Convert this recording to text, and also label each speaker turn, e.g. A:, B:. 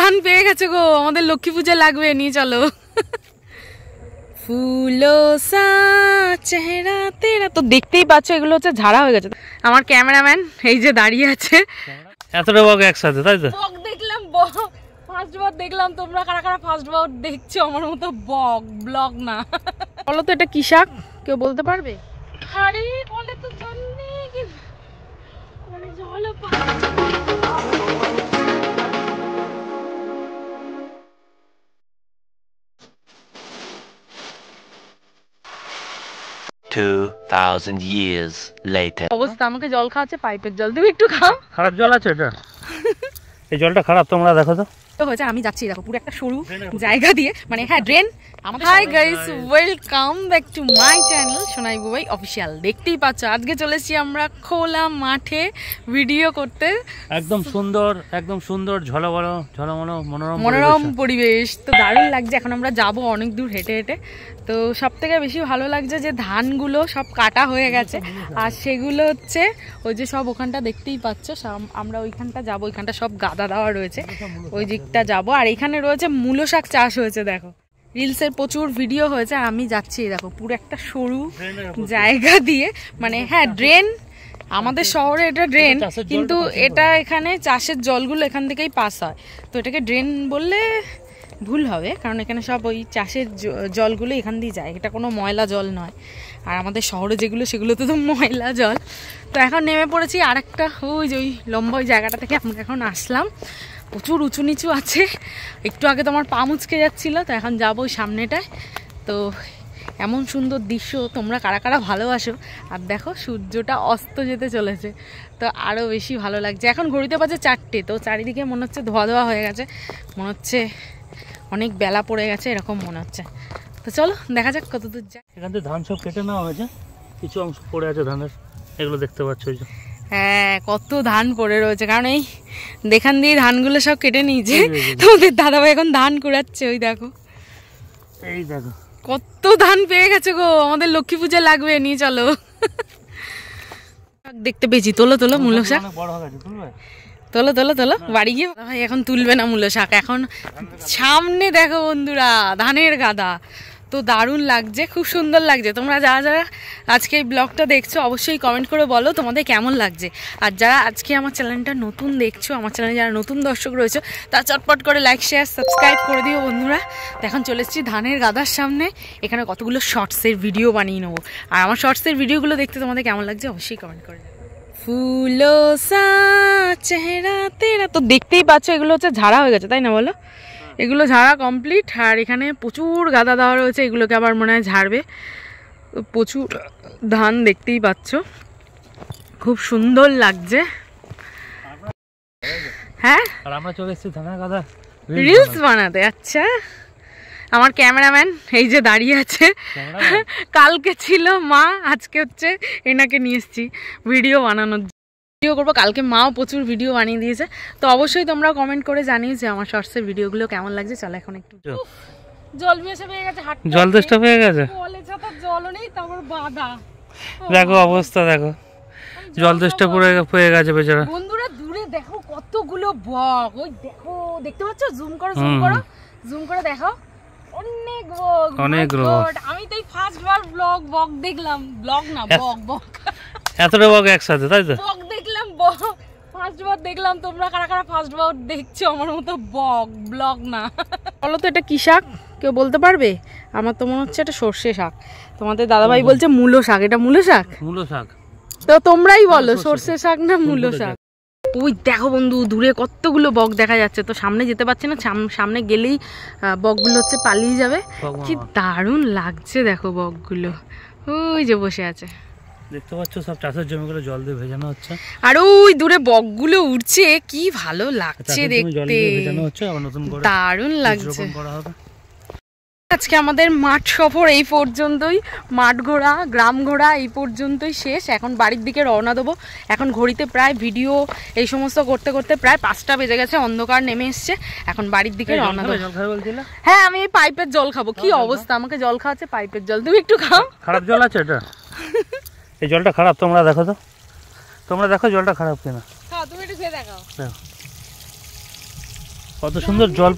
A: ধান পেয়ে গেছে গো, আমাদের লক্ষ্মী পূজা লাগবে, নিয়ে চলো। ফুলো সা চেহারা তেরা, তো দেখতেই পাচ্ছ এগুলো হচ্ছে ঝাড়া হয়ে গেছে। আমার ক্যামেরাম্যান এই যে দাঁড়িয়ে আছে।
B: এতটা বক একসাথে, তাই তো?
A: বক দেখলাম, ফার্স্ট বার দেখলাম। তোমরা কারা কারা ফার্স্ট বার দেখছো আমার মতো বক ব্লগ না? বলো তো এটা কি শাক, কেউ বলতে পারবে? আরে কলে তো জল নেই, কলে জল পাচ্ছি।
C: 2000 years later.
A: অবস্থা, আমাকে জল খাওয়াচ্ছে পাইপের জল, তুমি একটু খাও।
B: খারাপ জল আছে এটা? এই জলটা খারাপ, তোমরা দেখো তো।
A: তো হয়েছে আমি যাচ্ছি, দেখো পুরো একটা সরু জায়গা দিয়ে, মানে হ্যাঁ drain. Hi guys, welcome back to my channel Sonai Bubai official. দেখতেই পাচ্ছ আজকে চলেছি আমরা খোলা মাঠে ভিডিও করতে।
B: একদম সুন্দর ঝলমলো
A: মনোরম পরিবেশ, তো দারুণ লাগছে। এখন আমরা যাব অনেক দূর হেঁটে হেঁটে। তো সব থেকে বেশি ভালো লাগছে যে ধানগুলো সব কাটা হয়ে গেছে, আর সেগুলো হচ্ছে ওই যে সব ওখানটা দেখতেই পাচ্ছ। আমরা ওইখানটা যাবো, ওইখানটা সব গাদা দেওয়া রয়েছে, ওই দিকটা যাব। আর এখানে রয়েছে মূলো শাক চাষ হয়েছে, দেখো রিলসের প্রচুর ভিডিও হয়েছে। আমি যাচ্ছি দেখো পুরো একটা সরু জায়গা দিয়ে, মানে হ্যাঁ ড্রেন, আমাদের শহরে এটা ড্রেন, কিন্তু এটা এখানে চাষের জলগুলো এখান থেকেই পাস হয়। তো এটাকে ড্রেন বললে ভুল হবে, কারণ এখানে সব ওই চাষের জলগুলো এখান দিয়ে যায়, এটা কোনো ময়লা জল নয়। আর আমাদের শহরে যেগুলো সেগুলোতে তো ময়লা জল। তো এখন নেমে পড়েছি আর একটা ওই যে ওই লম্বা ওই জায়গাটা থেকে আমরা এখন আসলাম। প্রচুর উঁচু নিচু আছে, একটু আগে তো আমার পা মুচকে যাচ্ছিলো, তো এখন যাবো ওই সামনেটায়। তো এমন সুন্দর দৃশ্য, তোমরা কারা কারা ভালোবাসো। আর দেখো সূর্যটা অস্ত যেতে চলেছে, তো আরও বেশি ভালো লাগছে। এখন ঘড়িতে বাজে 4টে, তো চারিদিকে মনে হচ্ছে ধোয়া ধোয়া হয়ে গেছে, মনে হচ্ছে অনেক বেলা পড়ে গেছে, এরকম মনে হচ্ছে। তো চলো দেখা যাক কত দূর যায়।
B: এখান থেকে ধান সব কেটে নেওয়া হয়েছে, কিছু অংশ পড়ে আছে ধানের, এগুলো দেখতে পাচ্ছ।
A: হ্যাঁ কত ধান পড়ে রয়েছে, কারণ এই দেখান দিয়ে ধানগুলো সব কেটে নিয়েছে। তোমাদের দাদাভাই এখন ধান কুড়াচ্ছে, ওই দেখো,
B: এই দেখো
A: কত ধান পেয়ে গেছে গো, আমাদের লক্ষ্মী পূজা লাগবে, নিয়ে চলো। দেখতে পেয়েছি, তোলো তোলো মূলো শাক, তোলো তোলো তোলো বাড়ি গিয়ে। ভাই এখন তুলবে না মূলো শাক, এখন সামনে দেখো বন্ধুরা ধানের গাদা, তো দারুণ লাগছে, খুব সুন্দর লাগছে। তোমরা যারা যারা আজকে এই ব্লগটা দেখছো অবশ্যই কমেন্ট করে বলো তোমাদের কেমন লাগছে। আর যারা আজকে আমার চ্যানেলটা নতুন দেখছো, আমার চ্যানেলে যারা নতুন দর্শক রয়েছে, তারা চটপট করে লাইক শেয়ার সাবস্ক্রাইব করে দিও বন্ধুরা। তো এখন চলে এসেছি ধানের গাদার সামনে, এখানে কতগুলো শর্টসের ভিডিও বানিয়ে নেবো। আর আমার শর্টসের ভিডিওগুলো দেখতে তোমাদের কেমন লাগছে অবশ্যই কমেন্ট করে। ফুলো সা চেহারা তেরা, তো দেখতেই পাচ্ছ এগুলো হচ্ছে ঝাড়া হয়ে গেছে, তাই না বলো? এগুলো ঝাড়া কমপ্লিট, আর এখানে প্রচুর গাদা দেওয়া রয়েছে, এগুলোকে আবার মনে হয় ঝাড়বে। প্রচুর ধান দেখতেই পাচ্ছ, খুব সুন্দর লাগছে। হ্যাঁ
B: আর আমরা চলে এসেছি ধানের গাদা
A: রিলস বানাতে। আচ্ছা, আমার ক্যামেরাম্যান এই যে দাঁড়িয়ে আছে, কালকে ছিল মা, আজকে হচ্ছে এনাকে নিয়ে এসেছি ভিডিও বানানোর, ভিডিও করবো। কালকে মাও প্রচুর ভিডিও বানিয়ে দিয়েছে, তো অবশ্যই তোমরা কমেন্ট করে জানিও যে আমার শর্টসের ভিডিওগুলো কেমন লাগছে। চলো এখন একটু জল বেশি পেয়ে গেছে,
B: জল তেষ্টা পেয়ে গেছে,
A: জলও নেই, তারপর বাধা
B: দেখো অবস্থা, দেখো জল তেষ্টা পেয়ে গেছে বেচারা।
A: বন্ধুরা দূরে দেখো কতগুলো বক, ওই দেখো দেখতে পাচ্ছ, জুম করো জুম করো জুম করে দেখো, অনেক বক,
B: অনেক বক।
A: আমি তো ফার্স্ট বার বক দেখলাম, ব্লগ না বক
B: এতটা বক একসাথে, তাই তো?
A: বক দেখলাম, ফার্স্ট বার দেখলাম। তোমরা কারা কারা ফার্স্ট বার দেখছো আমার মতো বক ব্লগ না? বলো তো এটা কি শাক, কেউ বলতে পারবে? আমার তো মনে হচ্ছে এটা সর্ষে শাক, তোমাদের দাদাভাই বলছে মূলো শাক। এটা মূলো শাক?
B: মূলো শাক।
A: তো তোমরাই বলো সর্ষে শাক না মূলো শাক? ওই দেখো বন্ধু দূরে কতগুলো বক দেখা যাচ্ছে, তো সামনে যেতে পারছি না, সামনে গেলেই বকগুলো হচ্ছে পালিয়ে যাবে। কি দারুণ লাগছে দেখো বকগুলো, ওই যে বসে আছে,
B: দেখতে পাচ্ছ সব চাষের জমিগুলো জল দিয়ে ভেজানো হচ্ছে।
A: আর ওই দূরে বকগুলো উঠছে, কি ভালো লাগছে দেখতে, দারুণ লাগছে। আজকে আমাদের মাঠ সফর এই পর্যন্তই, মাঠ ঘোরা গ্রাম ঘোরা এই পর্যন্তই শেষ। এখন বাড়ির দিকে রওনা দেবো। এখন ঘড়িতে প্রায় ভিডিও এই সমস্ত করতে করতে প্রায় 5টা বেজে গেছে, অন্ধকার নেমে এসছে, এখন বাড়ির দিকে রওনা দেবো। হ্যাঁ আমি এই পাইপের জল খাবো, কি অবস্থা, আমাকে জল খাওয়াচ্ছে পাইপের জল, তুমি একটু খাও।
B: খারাপ জল আছে এটা? এই জলটা খারাপ, তোমরা দেখো তো, তোমরা দেখো জলটা খারাপ কিনা,
A: তুমি একটু খেয়ে দেখাও।
B: কত সুন্দর জল